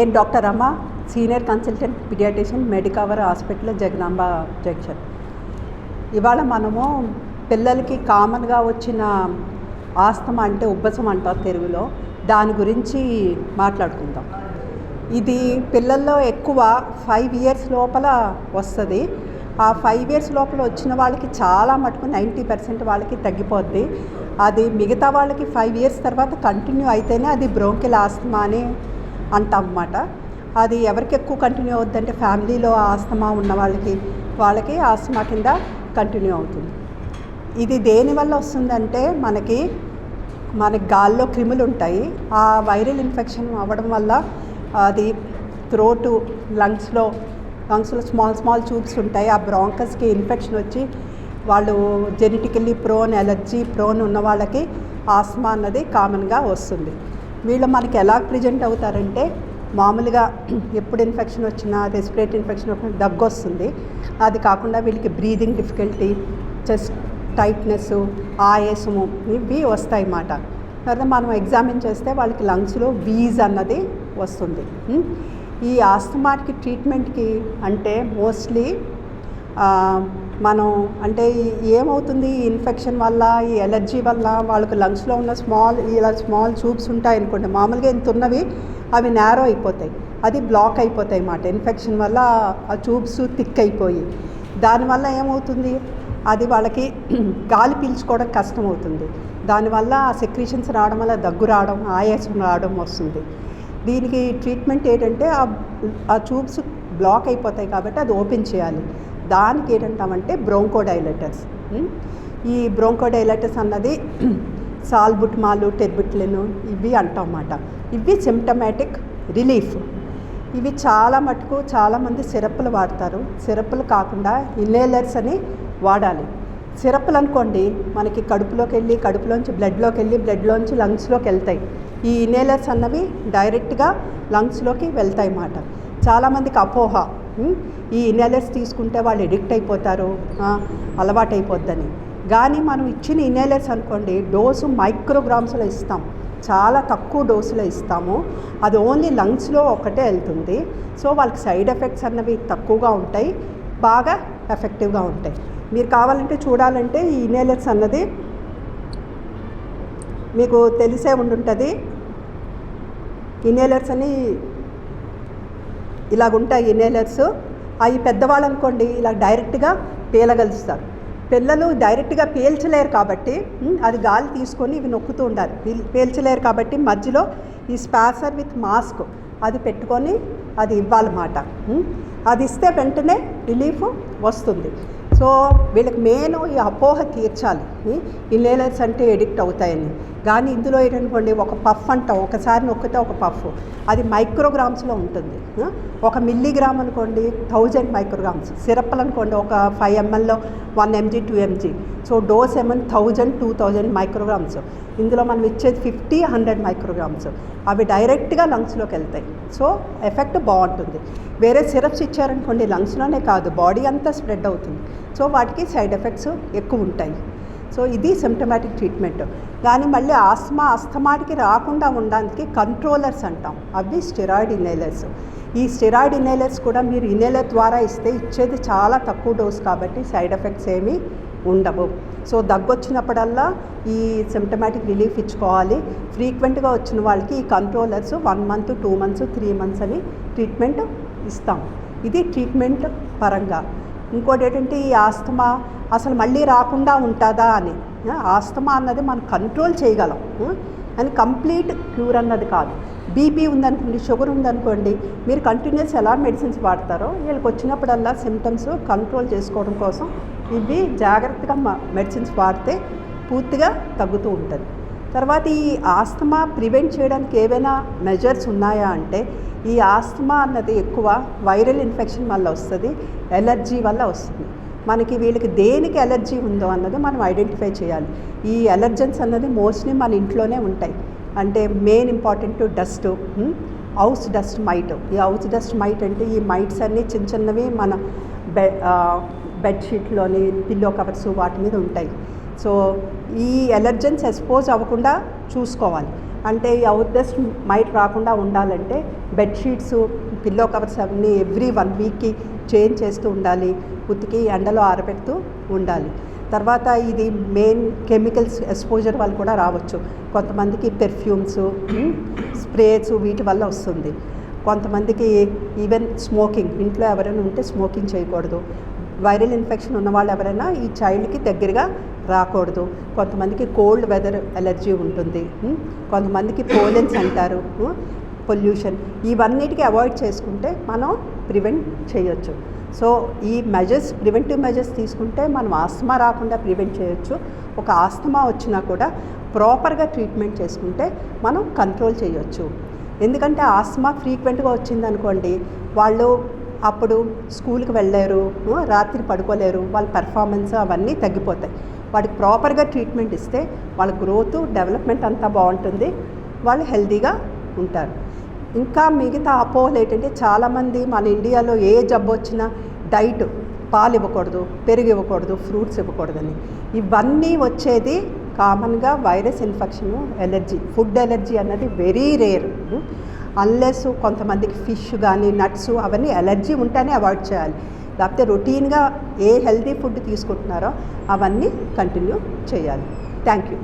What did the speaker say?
నేను doctor Rama, senior consultant pediatrician, Medicover hospital, Jagadamba junction. ఇవాళ మనము పిల్లలకి కామన్గా వచ్చిన ఆస్తమా అంటే ఉబ్బసం అంటారు తెలుగులో, దాని గురించి మాట్లాడుకుందాం. ఇది పిల్లల్లో ఎక్కువ 5 years లోపల వస్తుంది. ఆ 5 years లోపల వచ్చిన వాళ్ళకి చాలా మటుకు 90% వాళ్ళకి తగ్గిపోద్ది. అది మిగతా వాళ్ళకి 5 years తర్వాత కంటిన్యూ అయితేనే అది బ్రోంకిల్ ఆస్తమా అని అంటాం అన్నమాట. అది ఎవరికి ఎక్కువ కంటిన్యూ అవుద్దంటే ఫ్యామిలీలో ఆస్తమా ఉన్న వాళ్ళకి ఆస్తమా కింద కంటిన్యూ అవుతుంది. ఇది దేనివల్ల వస్తుందంటే మనకి గాల్లో క్రిములు ఉంటాయి. ఆ వైరల్ ఇన్ఫెక్షన్ అవ్వడం వల్ల అది థ్రోటు లంగ్స్లో స్మాల్ ట్యూబ్స్ ఉంటాయి. ఆ బ్రాంకస్కి ఇన్ఫెక్షన్ వచ్చి వాళ్ళు జెనెటికల్లీ ప్రోన్, ఎలర్జీ ప్రోన్ ఉన్న వాళ్ళకి ఆస్తమా అన్నది కామన్గా వస్తుంది. వీళ్ళు మనకి ఎలా ప్రెజెంట్ అవుతారంటే మామూలుగా ఎప్పుడు ఇన్ఫెక్షన్ వచ్చినా, రెస్పిరేటరీ ఇన్ఫెక్షన్ వచ్చినా దగ్గు వస్తుంది. అది కాకుండా వీళ్ళకి బ్రీదింగ్ డిఫికల్టీ, చెస్ట్ టైట్నెస్, ఆయాసము ఇవి వస్తాయి అన్నమాట. తర్వాత మనం ఎగ్జామిన్ చేస్తే వాళ్ళకి లంగ్స్లో వీజ్ అన్నది వస్తుంది. ఈ ఆస్తమాకి ట్రీట్మెంట్కి అంటే మోస్ట్లీ మనం అంటే ఏమవుతుంది, ఈ ఇన్ఫెక్షన్ వల్ల, ఈ ఎలర్జీ వల్ల వాళ్ళకి లంగ్స్లో ఉన్న స్మాల్ ట్యూబ్స్ ఉంటాయి అనుకోండి. మామూలుగా ఇంత ఉన్నవి అవి నేరో అయిపోతాయి, అది బ్లాక్ అయిపోతాయి అన్నమాట. ఇన్ఫెక్షన్ వల్ల ఆ ట్యూబ్స్ థిక్ అయిపోయి దానివల్ల ఏమవుతుంది, అది వాళ్ళకి గాలి పీల్చుకోవడం కష్టం అవుతుంది. దానివల్ల ఆ సెక్రీషన్స్ రావడం వల్ల దగ్గు రావడం, ఆయాసం రావడం వస్తుంది. దీనికి ట్రీట్మెంట్ ఏంటంటే ఆ ట్యూబ్స్ బ్లాక్ అయిపోతాయి కాబట్టి అది ఓపెన్ చేయాలి. దానికి ఏంటంటామంటే బ్రోంకోడైలేటర్స్. ఈ బ్రోంకోడైలేటర్స్ అన్నది సాల్బుటమాల్, టెర్బిట్లిన్ ఇవి అంటాం అన్నమాట. ఇవి సిమ్టమాటిక్ రిలీఫ్. ఇవి చాలామంది సిరప్లు వాడతారు. సిరప్లు కాకుండా ఇన్హేలర్స్ అని వాడాలి. సిరప్లు అనుకోండి మనకి కడుపులోంచి బ్లడ్లోంచి లంగ్స్లోకి వెళ్తాయి. ఈ ఇన్హేలర్స్ అన్నవి డైరెక్ట్గా లంగ్స్లోకి వెళ్తాయి అన్నమాట. చాలామందికి అపోహ, ఈ ఇన్హేలర్స్ తీసుకుంటే వాళ్ళు ఎడిక్ట్ అయిపోతారు, అలవాటు అయిపోద్దని. కానీ మనం ఇచ్చిన ఇన్హేలర్స్ అనుకోండి డోసు మైక్రోగ్రామ్స్లో ఇస్తాం, చాలా తక్కువ డోసులో ఇస్తాము. అది ఓన్లీ లంగ్స్లో ఒకటే వెళ్తుంది. సో వాళ్ళకి సైడ్ ఎఫెక్ట్స్ అన్నవి తక్కువగా ఉంటాయి, బాగా ఎఫెక్టివ్గా ఉంటాయి. మీరు కావాలంటే చూడాలంటే ఈ ఇన్హేలర్స్ అన్నది మీకు తెలిసే ఉండుంటుంది. ఇన్హేలర్స్ అని ఇలాగుంటాయి ఇన్హేలర్స్. అవి పెద్దవాళ్ళు అనుకోండి ఇలా డైరెక్ట్గా పీలగలుస్తారు. పిల్లలు డైరెక్ట్గా పీల్చలేరు కాబట్టి అది గాలి తీసుకొని ఇవి నొక్కుతూ ఉండాలి. పీల్చలేరు కాబట్టి మధ్యలో ఈ స్పాసర్ విత్ మాస్క్ అది పెట్టుకొని అది ఇవ్వాలన్నమాట. అది ఇస్తే వెంటనే రిలీఫ్ వస్తుంది. సో వీళ్ళకి మెయిన్ ఈ అపోహ తీర్చాలి, ఇన్హేలర్స్ అంటే ఎడిక్ట్ అవుతాయని. కానీ ఇందులో ఏంటనుకోండి ఒక పఫ్ అంటాం, ఒకసారి నొక్కితే ఒక పఫ్, అది మైక్రోగ్రామ్స్లో ఉంటుంది. 1 milligram అనుకోండి 1000 micrograms. సిరప్లు అనుకోండి ఒక 5 mlలో 1 mg 2 mg. సో డోస్ ఏమన్నా 1000-2000 micrograms. ఇందులో మనం ఇచ్చేది 50-100 micrograms. అవి డైరెక్ట్గా లంగ్స్లోకి వెళ్తాయి. సో ఎఫెక్ట్ బాగుంటుంది. వేరే సిరప్స్ ఇచ్చారనుకోండి లంగ్స్లోనే కాదు బాడీ అంతా స్ప్రెడ్ అవుతుంది. సో వాటికి సైడ్ ఎఫెక్ట్స్ ఎక్కువ ఉంటాయి. సో ఇది సిమ్టమాటిక్ ట్రీట్మెంట్. కానీ మళ్ళీ అస్తమాటికి రాకుండా ఉండడానికి కంట్రోలర్స్ అంటాం, అవి స్టెరాయిడ్ ఇన్హేలర్స్. ఈ స్టెరాయిడ్ ఇన్హేలర్స్ కూడా మీరు ఇన్హేలర్ ద్వారా ఇచ్చేది చాలా తక్కువ డోస్ కాబట్టి సైడ్ ఎఫెక్ట్స్ ఏమీ ఉండవు. సో దగ్గు వచ్చినప్పుడల్లా ఈ సిమ్టమాటిక్ రిలీఫ్ ఇచ్చుకోవాలి. ఫ్రీక్వెంట్గా వచ్చిన వాళ్ళకి ఈ కంట్రోలర్స్ 1 month, 2 months, 3 months అని ట్రీట్మెంట్ ఇస్తాం. ఇది ట్రీట్మెంట్ పరంగా. ఇంకోటి ఏంటంటే ఈ ఆస్తమా అసలు మళ్ళీ రాకుండా ఉంటుందా అని. ఆస్తమా అన్నది మనం కంట్రోల్ చేయగలం, అని కంప్లీట్ క్యూర్ అన్నది కాదు. బీపీ ఉందనుకోండి, షుగర్ ఉందనుకోండి, మీరు కంటిన్యూస్ ఎలా మెడిసిన్స్ వాడతారో వీళ్ళకి వచ్చినప్పుడల్లా సిమ్టమ్స్ కంట్రోల్ చేసుకోవడం కోసం ఇవి జాగ్రత్తగా మెడిసిన్స్ వాడితే పూర్తిగా తగ్గుతూ ఉంటుంది. తర్వాత ఈ ఆస్తమా ప్రివెంట్ చేయడానికి ఏవైనా మెజర్స్ ఉన్నాయా అంటే, ఈ ఆస్తమా అన్నది ఎక్కువ వైరల్ ఇన్ఫెక్షన్ వల్ల వస్తుంది, ఎలర్జీ వల్ల వస్తుంది. మనకి వీళ్ళకి దేనికి ఎలర్జీ ఉందో అన్నది మనం ఐడెంటిఫై చేయాలి. ఈ ఎలర్జెన్స్ అన్నది మోస్ట్లీ మన ఇంట్లోనే ఉంటాయి. అంటే main important dust, house dust might. ఈ హౌస్ డస్ట్ మైట్ అంటే ఈ మైట్స్ అన్నీ చిన్నవి మన బెడ్షీట్లోని, పిల్లో కవర్స్ వాటి మీద ఉంటాయి. సో ఈ ఎలర్జెన్స్ ఎక్స్పోజ్ అవ్వకుండా చూసుకోవాలి. అంటే ఈ అవుట్డస్ట్ మైట్ రాకుండా ఉండాలంటే బెడ్షీట్స్ పిల్లో కవర్స్ అవన్నీ ఎవ్రీ 1 వీక్కి చేంజ్ చేస్తూ ఉండాలి, ఉతికి ఎండలో ఆరబెడుతూ ఉండాలి. తర్వాత ఇది మెయిన్ కెమికల్స్ ఎక్స్పోజర్ వల్ల కూడా రావచ్చు. కొంతమందికి పెర్ఫ్యూమ్స్, స్ప్రేస్ వీటి వల్ల వస్తుంది. కొంతమందికి ఈవెన్ స్మోకింగ్, ఇంట్లో ఎవరైనా ఉంటే స్మోకింగ్ చేయకూడదు. వైరల్ ఇన్ఫెక్షన్ ఉన్న వాళ్ళు ఎవరైనా ఈ చైల్డ్కి దగ్గరగా రాకూడదు. కొంతమందికి కోల్డ్ వెదర్ ఎలర్జీ ఉంటుంది, కొంతమందికి పోలెన్స్ అంటారు, పొల్యూషన్, ఇవన్నిటికీ అవాయిడ్ చేసుకుంటే మనం ప్రివెంట్ చేయొచ్చు. సో ఈ మెజర్స్, ప్రివెంటివ్ మెజర్స్ తీసుకుంటే మనం ఆస్తమా రాకుండా ప్రివెంట్ చేయొచ్చు. ఒక ఆస్తమా వచ్చినా కూడా ప్రాపర్గా ట్రీట్మెంట్ చేసుకుంటే మనం కంట్రోల్ చేయొచ్చు. ఎందుకంటే ఆస్తమా ఫ్రీక్వెంట్గా వచ్చిందనుకోండి, వాళ్ళు అప్పుడు స్కూల్కి వెళ్ళలేరు, రాత్రి పడుకోలేరు, వాళ్ళ పెర్ఫార్మెన్స్ అవన్నీ తగ్గిపోతాయి. వాడికి ప్రాపర్గా ట్రీట్మెంట్ ఇస్తే వాళ్ళ గ్రోత్, డెవలప్మెంట్ అంతా బాగుంటుంది, వాళ్ళు హెల్తీగా ఉంటారు. ఇంకా మిగతా అపోహలు ఏంటంటే, చాలామంది మన ఇండియాలో ఏ జబ్బు వచ్చినా డైట్, పాలు ఇవ్వకూడదు, పెరుగు ఇవ్వకూడదు, ఫ్రూట్స్ ఇవ్వకూడదని. ఇవన్నీ వచ్చేది కామన్గా virus infection, allergy, food allergy అన్నది వెరీ రేర్. అన్లెస్ కొంతమందికి ఫిష్ కానీ నట్స్ అవన్నీ ఎలర్జీ ఉంటేనే అవాయిడ్ చేయాలి. లేకపోతే రొటీన్గా ఏ హెల్తీ ఫుడ్ తీసుకుంటున్నారో అవన్నీ కంటిన్యూ చేయాలి. Thank you.